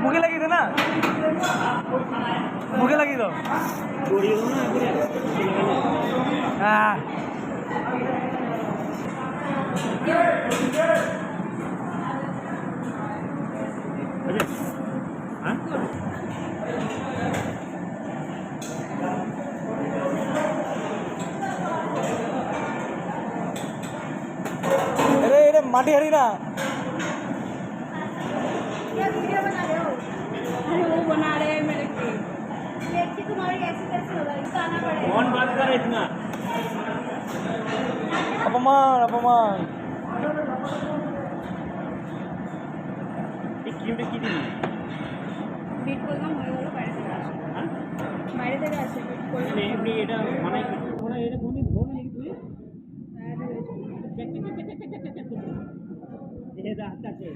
মুখে লাগিয়ে দে না, মুখে লাগিয়ে দাও। হ্যাঁ माटी हरी ना वीडियो बना रहे हो? अरे वो बना रहे हैं मेरे लिए। देख के तुम्हारी ऐसी कैसे होगा, इसको आना पड़ेगा। कौन बात कर रहा है इतना? अपमान अपमान ये क्रीमটা কি দিবি? বিট করলাম হয়ে গেল, বাইরে থেকে আসে। হ্যাঁ? বাইরে থেকে আসে বিট করলাম। মানে এমনি এটা বানাই কি? ওরা এটা কোন দিন ভোগ নাকি তুই? বাইরে থেকে check check check check check check check. এটা আছে।